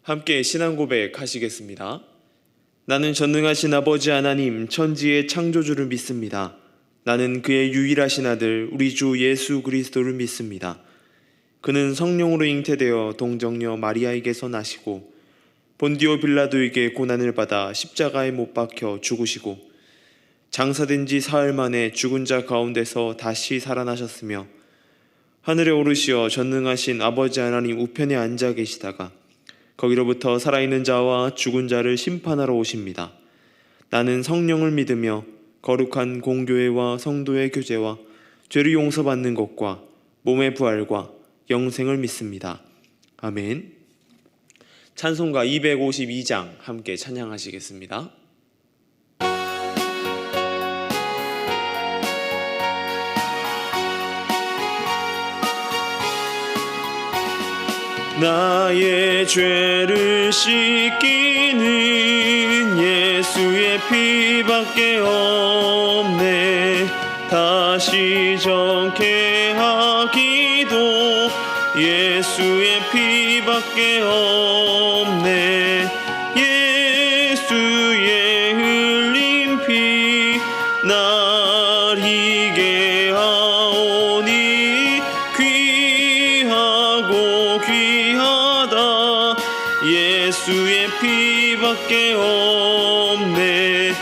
함께 신앙 고백하시겠습니다. 나는 전능하신 아버지 하나님 천지의 창조주를 믿습니다. 나는 그의 유일하신 아들 우리 주 예수 그리스도를 믿습니다. 그는 성령으로 잉태되어 동정녀 마리아에게서 나시고 본디오 빌라도에게 고난을 받아 십자가에 못 박혀 죽으시고 장사된 지 사흘 만에 죽은 자 가운데서 다시 살아나셨으며 하늘에 오르시어 전능하신 아버지 하나님 우편에 앉아 계시다가 거기로부터 살아있는 자와 죽은 자를 심판하러 오십니다. 나는 성령을 믿으며 거룩한 공교회와 성도의 교제와 죄를 용서받는 것과 몸의 부활과 영생을 믿습니다. 아멘. 찬송가 252장 함께 찬양하시겠습니다. 나의 죄를 씻기는 예수의 피밖에 없네. 다시 정케하기도 예수의 피밖에 없네. 예수의 흘린 피 날 희게 하오니 귀하고 귀하다. 예수의 피밖에 없네.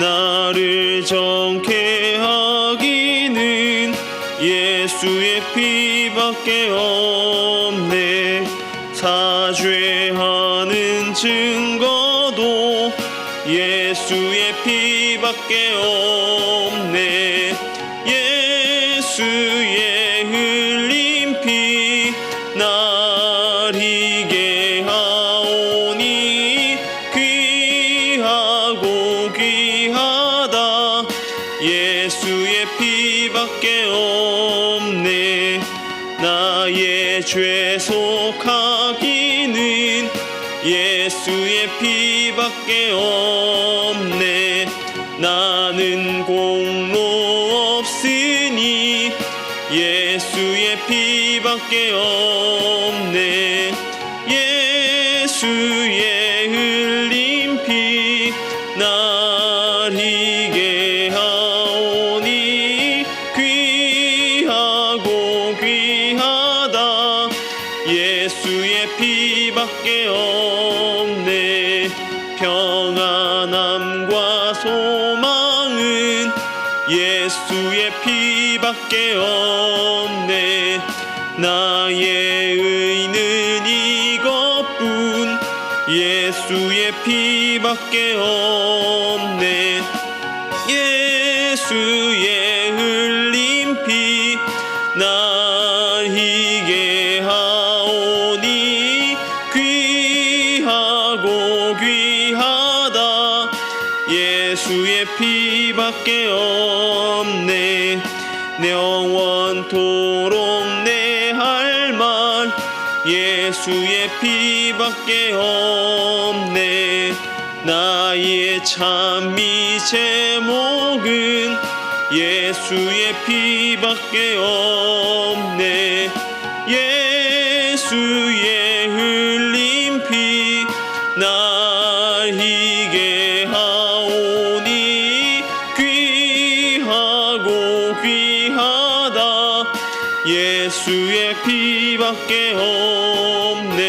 나를 정케 하기는 예수의 피밖에 없네. 사죄하는 증거도 예수의 피밖에 없네. 예수의 흘린 피 날 희게 하오니 귀하고 귀하다. 예수의 피밖에 없네. 나의 죄 속하기는 예수의 피밖에 없네. 나는 공로 없으니 예수의 피밖에 없네. 예수의 흘린 피 날 희게 하오니 귀하고 귀하다. 예수의 피밖에 없네. 평안함과 소망은 예수의 피밖에 없네. 나의 의는 이것뿐 예수의 피밖에 없네. 예수의 흘린 피 날 희게 하오니 귀하고 귀하다. 예수의 피밖에 없네. 내 영원토록 내 할 말 예수의 피밖에 없네. 나의 찬미 제목은 예수의 피밖에 없네. 예수의 흘린 피 날 희게 하오니 귀하고 귀하다. 예수의 피밖에 없네.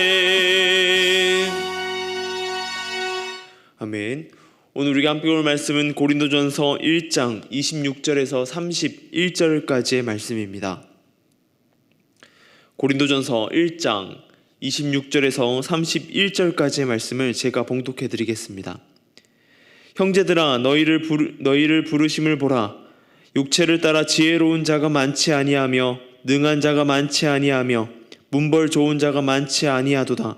아멘. 오늘 우리가 함께 볼 말씀은 고린도전서 1장 26절에서 31절까지의 말씀입니다. 고린도전서 1장 26절에서 31절까지의 말씀을 제가 봉독해 드리겠습니다. 형제들아 너희를 부르심을 보라. 육체를 따라 지혜로운 자가 많지 아니하며 능한 자가 많지 아니하며 문벌 좋은 자가 많지 아니하도다.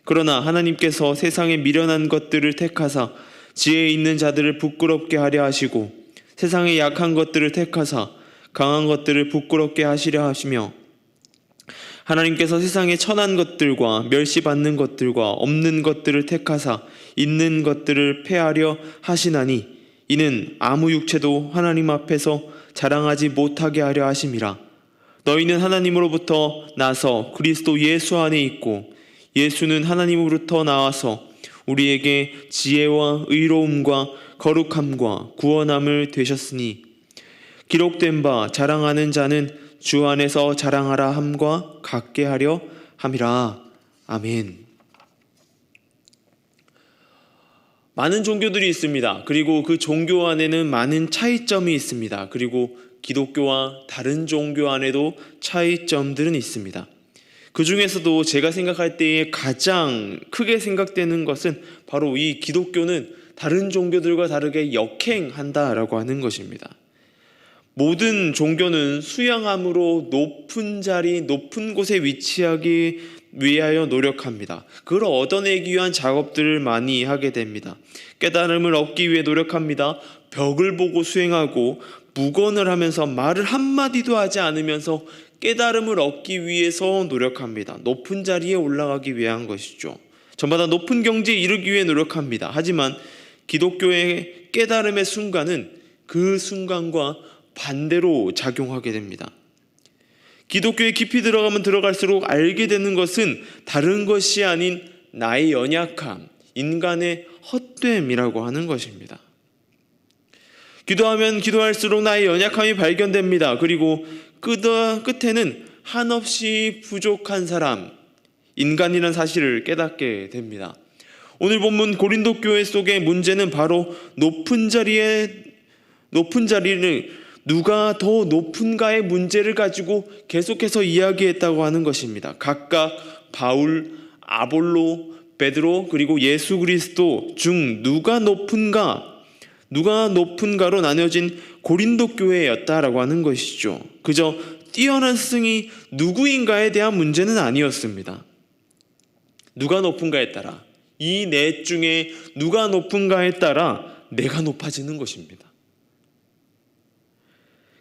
그러나 하나님께서 세상에 미련한 것들을 택하사 지혜 있는 자들을 부끄럽게 하려 하시고 세상에 약한 것들을 택하사 강한 것들을 부끄럽게 하시려 하시며 하나님께서 세상에 천한 것들과 멸시받는 것들과 없는 것들을 택하사 있는 것들을 폐하려 하시나니 이는 아무 육체도 하나님 앞에서 자랑하지 못하게 하려 하심이라. 너희는 하나님으로부터 나서 그리스도 예수 안에 있고 예수는 하나님으로부터 나와서 우리에게 지혜와 의로움과 거룩함과 구원함을 되셨으니 기록된 바 자랑하는 자는 주 안에서 자랑하라 함과 같게 하려 함이라. 아멘. 많은 종교들이 있습니다. 그리고 그 종교 안에는 많은 차이점이 있습니다. 그리고 기독교와 다른 종교 안에도 차이점들은 있습니다. 그 중에서도 제가 생각할 때에 가장 크게 생각되는 것은 바로 이 기독교는 다른 종교들과 다르게 역행한다라고 하는 것입니다. 모든 종교는 수양함으로 높은 자리, 높은 곳에 위치하기 위하여 노력합니다. 그걸 얻어내기 위한 작업들을 많이 하게 됩니다. 깨달음을 얻기 위해 노력합니다. 벽을 보고 수행하고 묵언을 하면서 말을 한마디도 하지 않으면서 깨달음을 얻기 위해서 노력합니다. 높은 자리에 올라가기 위한 것이죠. 저마다 높은 경지에 이르기 위해 노력합니다. 하지만 기독교의 깨달음의 순간은 그 순간과 반대로 작용하게 됩니다. 기독교에 깊이 들어가면 들어갈수록 알게 되는 것은 다른 것이 아닌 나의 연약함, 인간의 헛됨이라고 하는 것입니다. 기도하면 기도할수록 나의 연약함이 발견됩니다. 그리고 끝에는 한없이 부족한 사람, 인간이라는 사실을 깨닫게 됩니다. 오늘 본문 고린도 교회 속의 문제는 바로 높은 자리를 누가 더 높은가의 문제를 가지고 계속해서 이야기했다고 하는 것입니다. 각각 바울, 아볼로, 베드로 그리고 예수 그리스도 중 누가 높은가로 나뉘어진 고린도 교회였다라고 하는 것이죠. 그저 뛰어난 스승이 누구인가에 대한 문제는 아니었습니다. 누가 높은가에 따라, 이 넷 중에 누가 높은가에 따라 내가 높아지는 것입니다.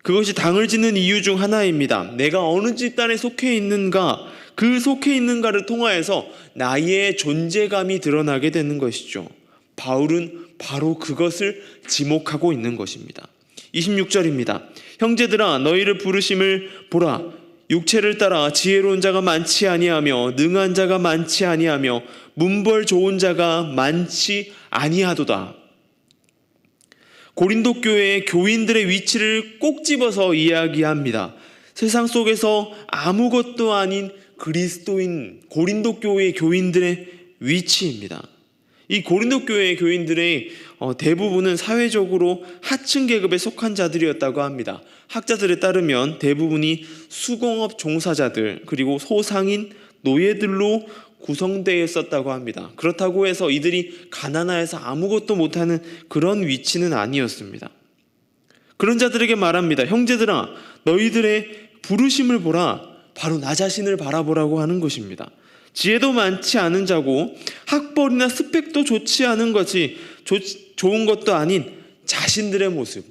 그것이 당을 짓는 이유 중 하나입니다. 내가 어느 집단에 속해 있는가, 그 속해 있는가를 통하여서 나의 존재감이 드러나게 되는 것이죠. 바울은 바로 그것을 지목하고 있는 것입니다. 26절입니다. 형제들아 너희를 부르심을 보라. 육체를 따라 지혜로운 자가 많지 아니하며 능한 자가 많지 아니하며 문벌 좋은 자가 많지 아니하도다. 고린도 교회의 교인들의 위치를 꼭 집어서 이야기합니다. 세상 속에서 아무것도 아닌 그리스도인 고린도 교회의 교인들의 위치입니다. 이 고린도 교회의 교인들의 대부분은 사회적으로 하층 계급에 속한 자들이었다고 합니다. 학자들에 따르면 대부분이 수공업 종사자들 그리고 소상인 노예들로 구성되어 있었다고 합니다. 그렇다고 해서 이들이 가난해서 아무것도 못하는 그런 위치는 아니었습니다. 그런 자들에게 말합니다. 형제들아 너희들의 부르심을 보라. 바로 나 자신을 바라보라고 하는 것입니다. 지혜도 많지 않은 자고 학벌이나 스펙도 좋지 않은 것이 좋은 것도 아닌 자신들의 모습,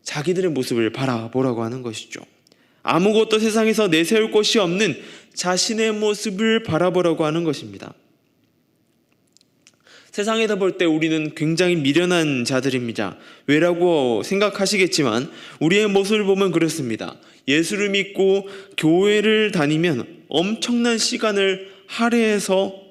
자기들의 모습을 바라보라고 하는 것이죠. 아무것도 세상에서 내세울 것이 없는 자신의 모습을 바라보라고 하는 것입니다. 세상에다 볼 때 우리는 굉장히 미련한 자들입니다. 왜라고 생각하시겠지만 우리의 모습을 보면 그렇습니다. 예수를 믿고 교회를 다니면 엄청난 시간을 할애해서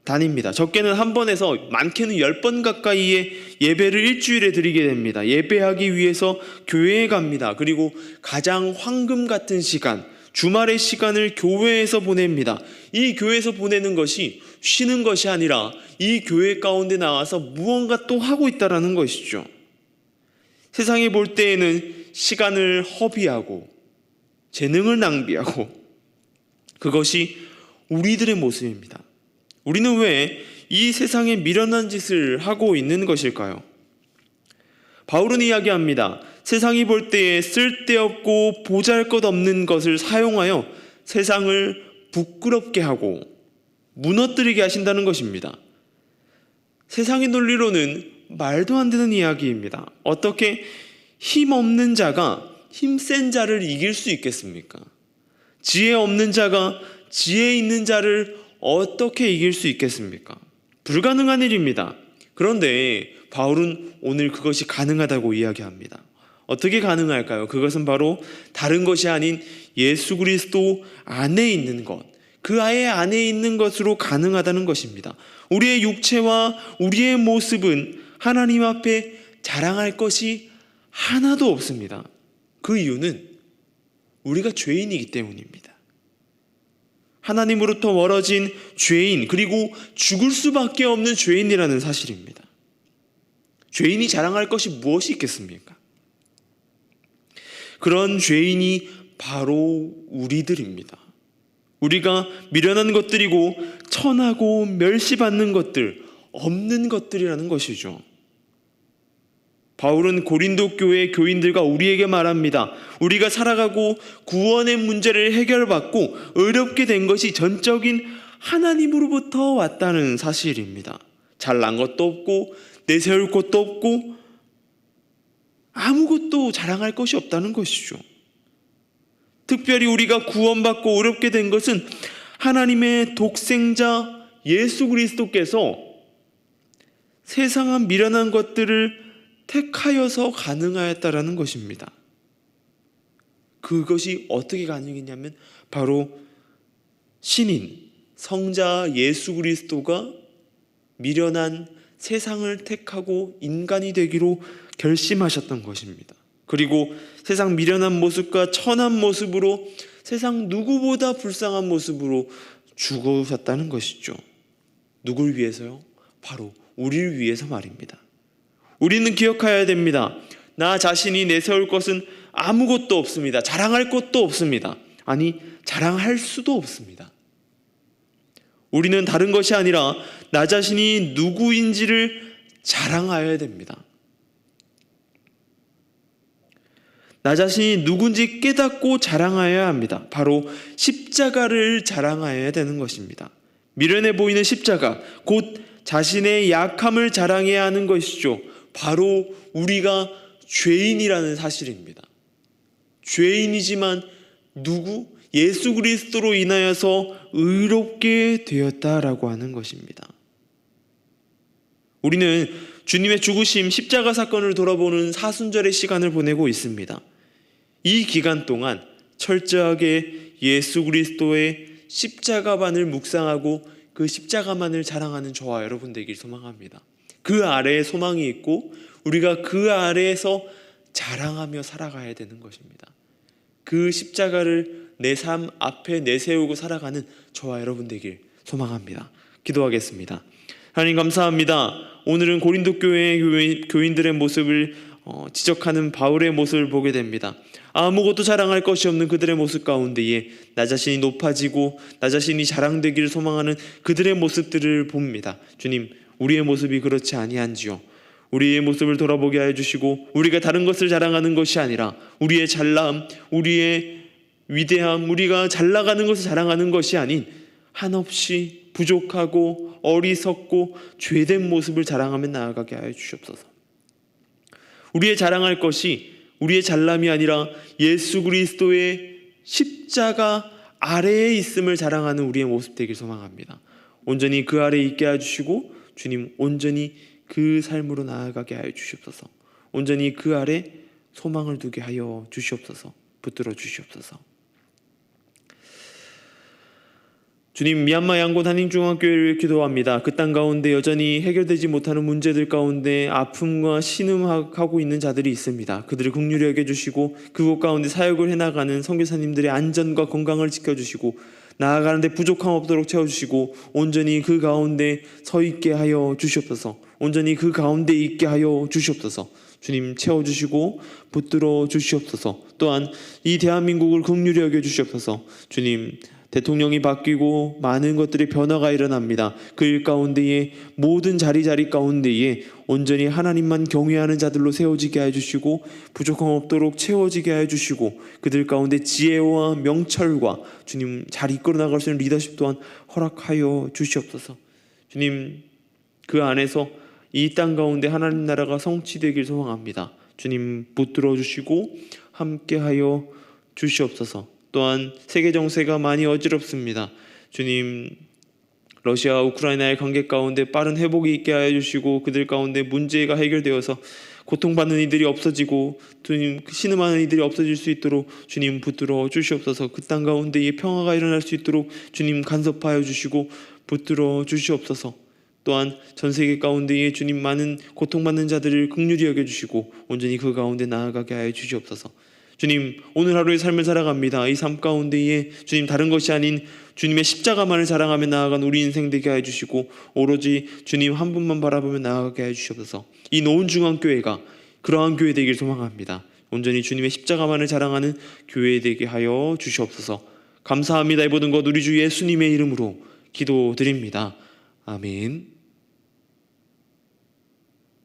다닙니다. 적게는 한 번에서 많게는 10번 가까이의 예배를 일주일에 드리게 됩니다. 예배하기 위해서 교회에 갑니다. 그리고 가장 황금 같은 시간, 주말의 시간을 교회에서 보냅니다. 이 교회에서 보내는 것이 쉬는 것이 아니라 이 교회 가운데 나와서 무언가 또 하고 있다는 것이죠. 세상에 볼 때에는 시간을 허비하고 재능을 낭비하고 그것이 우리들의 모습입니다. 우리는 왜 이 세상에 미련한 짓을 하고 있는 것일까요? 바울은 이야기합니다. 세상이 볼 때에 쓸데없고 보잘것없는 것을 사용하여 세상을 부끄럽게 하고 무너뜨리게 하신다는 것입니다. 세상의 논리로는 말도 안 되는 이야기입니다. 어떻게 힘없는 자가 힘센 자를 이길 수 있겠습니까? 지혜 없는 자가 지혜 있는 자를 어떻게 이길 수 있겠습니까? 불가능한 일입니다. 그런데 바울은 오늘 그것이 가능하다고 이야기합니다. 어떻게 가능할까요? 그것은 바로 다른 것이 아닌 예수 그리스도 안에 있는 것, 그 아이 안에 있는 것으로 가능하다는 것입니다. 우리의 육체와 우리의 모습은 하나님 앞에 자랑할 것이 하나도 없습니다. 그 이유는 우리가 죄인이기 때문입니다. 하나님으로부터 멀어진 죄인, 그리고 죽을 수밖에 없는 죄인이라는 사실입니다. 죄인이 자랑할 것이 무엇이 있겠습니까? 그런 죄인이 바로 우리들입니다. 우리가 미련한 것들이고 천하고 멸시받는 것들, 없는 것들이라는 것이죠. 바울은 고린도 교회 교인들과 우리에게 말합니다. 우리가 살아가고 구원의 문제를 해결받고 어렵게 된 것이 전적인 하나님으로부터 왔다는 사실입니다. 잘난 것도 없고 내세울 것도 없고 아무것도 자랑할 것이 없다는 것이죠. 특별히 우리가 구원받고 어렵게 된 것은 하나님의 독생자 예수 그리스도께서 세상한 미련한 것들을 택하여서 가능하였다라는 것입니다. 그것이 어떻게 가능했냐면 바로 신인 성자 예수 그리스도가 미련한 세상을 택하고 인간이 되기로 결심하셨던 것입니다. 그리고 세상 미련한 모습과 천한 모습으로 세상 누구보다 불쌍한 모습으로 죽으셨다는 것이죠. 누굴 위해서요? 바로 우리를 위해서 말입니다. 우리는 기억해야 됩니다. 나 자신이 내세울 것은 아무것도 없습니다. 자랑할 것도 없습니다. 아니, 자랑할 수도 없습니다. 우리는 다른 것이 아니라 나 자신이 누구인지를 자랑하여야 됩니다. 나 자신이 누군지 깨닫고 자랑하여야 합니다. 바로 십자가를 자랑하여야 되는 것입니다. 미련해 보이는 십자가, 곧 자신의 약함을 자랑해야 하는 것이죠. 바로 우리가 죄인이라는 사실입니다. 죄인이지만 누구? 예수 그리스도로 인하여서 의롭게 되었다라고 하는 것입니다. 우리는 주님의 죽으심, 십자가 사건을 돌아보는 사순절의 시간을 보내고 있습니다. 이 기간 동안 철저하게 예수 그리스도의 십자가만을 묵상하고 그 십자가만을 자랑하는 저와 여러분 되길 소망합니다. 그 아래에 소망이 있고 우리가 그 아래에서 자랑하며 살아가야 되는 것입니다. 그 십자가를 내 삶 앞에 내세우고 살아가는 저와 여러분 되길 소망합니다. 기도하겠습니다. 하나님 감사합니다. 오늘은 고린도 교회 교인들의 모습을 지적하는 바울의 모습을 보게 됩니다. 아무것도 자랑할 것이 없는 그들의 모습 가운데에 나 자신이 높아지고 나 자신이 자랑되기를 소망하는 그들의 모습들을 봅니다. 주님, 우리의 모습이 그렇지 아니한지요. 우리의 모습을 돌아보게 하여 주시고 우리가 다른 것을 자랑하는 것이 아니라 우리의 잘남, 우리의 위대함, 우리가 잘 나가는 것을 자랑하는 것이 아닌 한없이 부족하고 어리석고 죄된 모습을 자랑하며 나아가게 하여 주시옵소서. 우리의 자랑할 것이 우리의 잘남이 아니라 예수 그리스도의 십자가 아래에 있음을 자랑하는 우리의 모습 되길 소망합니다. 온전히 그 아래에 있게 해주시고 주님 온전히 그 삶으로 나아가게 하여 주시옵소서. 온전히 그 아래 소망을 두게 하여 주시옵소서. 붙들어 주시옵소서. 주님, 미얀마 양곤 한인중앙교회를 기도합니다. 그 땅 가운데 여전히 해결되지 못하는 문제들 가운데 아픔과 신음하고 있는 자들이 있습니다. 그들을 긍휼히 여겨주시고 그곳 가운데 사역을 해나가는 선교사님들의 안전과 건강을 지켜주시고 나아가는데 부족함 없도록 채워주시고 온전히 그 가운데 서 있게 하여 주시옵소서. 온전히 그 가운데 있게 하여 주시옵소서. 주님 채워주시고 붙들어 주시옵소서. 또한 이 대한민국을 긍휼히 여겨주시옵소서. 주님, 대통령이 바뀌고 많은 것들의 변화가 일어납니다. 그 일 가운데에 모든 자리 가운데에 온전히 하나님만 경외하는 자들로 세워지게 해주시고 부족함 없도록 채워지게 해주시고 그들 가운데 지혜와 명철과 주님 잘 이끌어 나갈 수 있는 리더십 또한 허락하여 주시옵소서. 주님, 그 안에서 이 땅 가운데 하나님 나라가 성취되길 소망합니다. 주님 붙들어 주시고 함께하여 주시옵소서. 또한 세계 정세가 많이 어지럽습니다. 주님, 러시아와 우크라이나의 관계 가운데 빠른 회복이 있게 하여 주시고 그들 가운데 문제가 해결되어서 고통받는 이들이 없어지고 주님 신음하는 이들이 없어질 수 있도록 주님 붙들어 주시옵소서. 그 땅 가운데에 평화가 일어날 수 있도록 주님 간섭하여 주시고 붙들어 주시옵소서. 또한 전 세계 가운데에 주님 많은 고통받는 자들을 긍휼히 여겨주시고 온전히 그 가운데 나아가게 하여 주시옵소서. 주님 오늘 하루의 삶을 살아갑니다. 이 삶 가운데에 주님 다른 것이 아닌 주님의 십자가만을 자랑하며 나아간 우리 인생 되게 하여 주시고 오로지 주님 한 분만 바라보며 나아가게 하여 주시옵소서. 이 노은중앙교회가 그러한 교회 되길 소망합니다. 온전히 주님의 십자가만을 자랑하는 교회 되게 하여 주시옵소서. 감사합니다. 이 모든 것 우리 주 예수님의 이름으로 기도드립니다. 아멘.